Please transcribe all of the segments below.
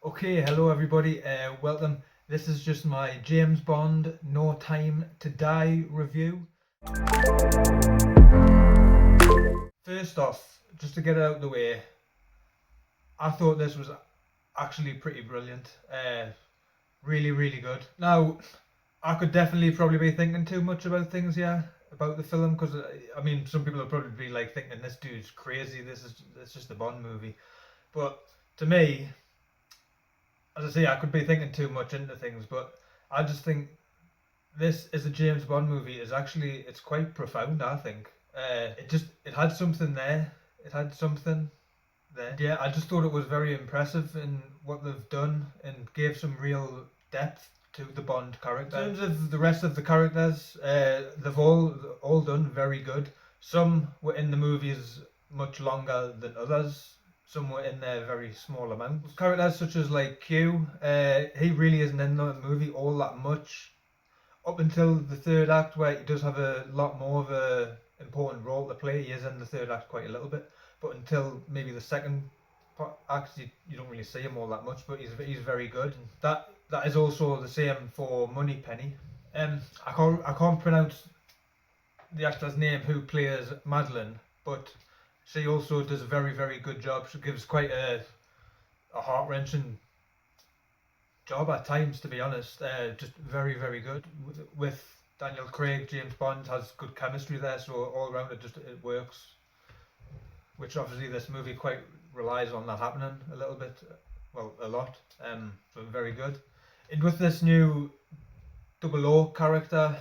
Okay, hello everybody, welcome. This is just my James Bond No Time to Die review. First off, just to get it out of the way, I thought this was actually pretty brilliant. Really, really good. Now, I could definitely probably be thinking too much about things here, about the film, because I mean, some people will probably be like thinking this dude's crazy, it's just a Bond movie. But to me, as I say, I could be thinking too much into things, but I just think this is a James Bond movie is actually it's quite profound. I think it had something there. It had something there. Yeah, I just thought it was very impressive in what they've done and gave some real depth to the Bond character. In terms of the rest of the characters, they've all done very good. Some were in the movies much longer than others. Some were in there very small amounts. Characters such as like Q, he really isn't in the movie all that much up until the third act, where he does have a lot more of a important role to play. He is in the third act quite a little bit, but until maybe the second act, you don't really see him all that much. But he's very good. That is also the same for Moneypenny. I can't pronounce the actor's name who plays Madeline, but she also does a very good job. She gives quite a heart wrenching job at times, to be honest. Just very good with Daniel Craig. James Bond has good chemistry there, so all around it works. Which obviously this movie quite relies on that happening a little bit, well, a lot. So very good. And with this new Double O character,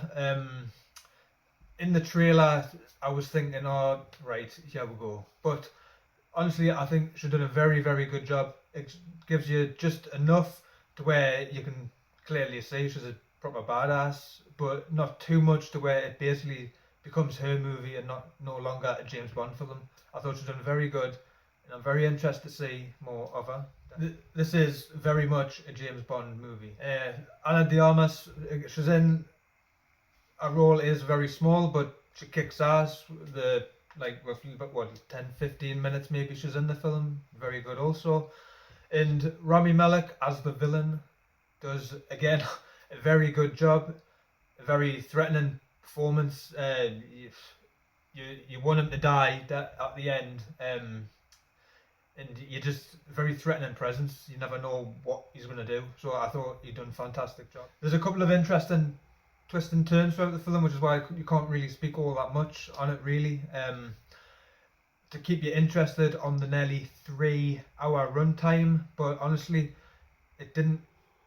in the trailer, I was thinking, oh, right, here we go. But honestly, I think she's done a very good job. It gives you just enough to where you can clearly see she's a proper badass, but not too much to where it basically becomes her movie and not no longer a James Bond film. I thought she's done very good, and I'm very interested to see more of her. This is very much a James Bond movie. Ana de Armas, she's in a role is very small, but she kicks ass. The like roughly about what 10-15 minutes maybe she's in the film. Very good also. And Rami Malek as the villain does again a very good job. A very threatening performance. You want him to die at the end, and you just very threatening presence. You never know what he's going to do. So I thought he done a fantastic job. There's a couple of interesting twists and turns throughout the film, which is why you can't really speak all that much on it really. To keep you interested on the nearly 3 hour runtime, but honestly, it didn't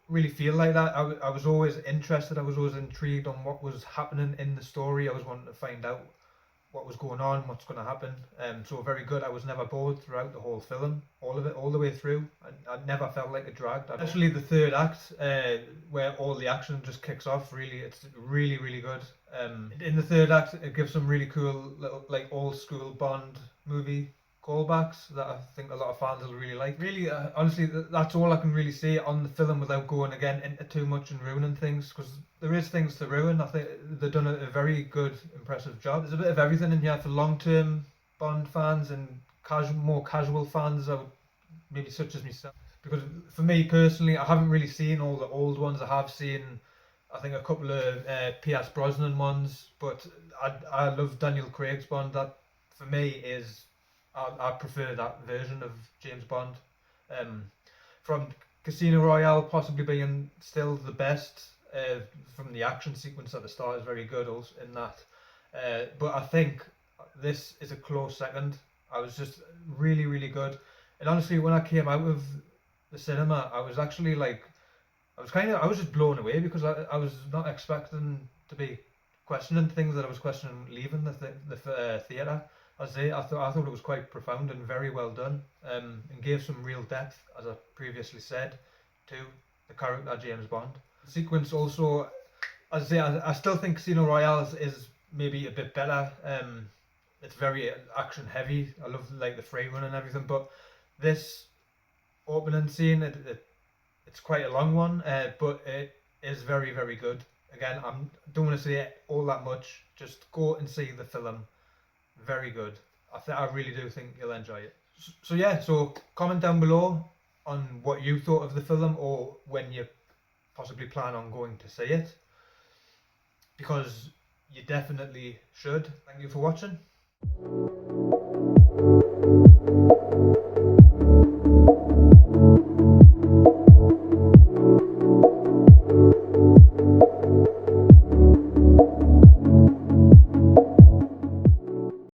really feel like that. I was always interested, I was always intrigued on what was happening in the story. I was wanting to find out what was going on, what's going to happen. So very good. I was never bored throughout the whole film, all of it, all the way through. I never felt like it dragged. Especially the third act, where all the action just kicks off. Really, it's really good. In the third act, it gives some really cool little like old school Bond movie callbacks that I think a lot of fans will really like. Really, honestly, that's all I can really say on the film without going again into too much and ruining things, because there is things to ruin. I think they've done a very good, impressive job. There's a bit of everything in here for long-term Bond fans and more casual fans, maybe such as myself. Because for me personally, I haven't really seen all the old ones. I have seen, I think, a couple of Pierce Brosnan ones, but I love Daniel Craig's Bond. That for me is I prefer that version of James Bond. From Casino Royale possibly being still the best, from the action sequence at the start is very good also in that. But I think this is a close second. I was just really good. And honestly, when I came out of the cinema, I was actually like, I was just blown away, because I was not expecting to be questioning things that I was questioning leaving the theatre. I thought it was quite profound and very well done, and gave some real depth, as I previously said, to the character James Bond. The sequence also, as I say, I still think Casino Royale is maybe a bit better. It's very action heavy. I love like the free run and everything, but this opening scene, it's quite a long one, but it is very good. Again, I don't want to say all that much. Just go and see the film. Very good. I really do think you'll enjoy it. So yeah, so comment down below on what you thought of the film, or when you possibly plan on going to see it, because you definitely should. Thank you for watching.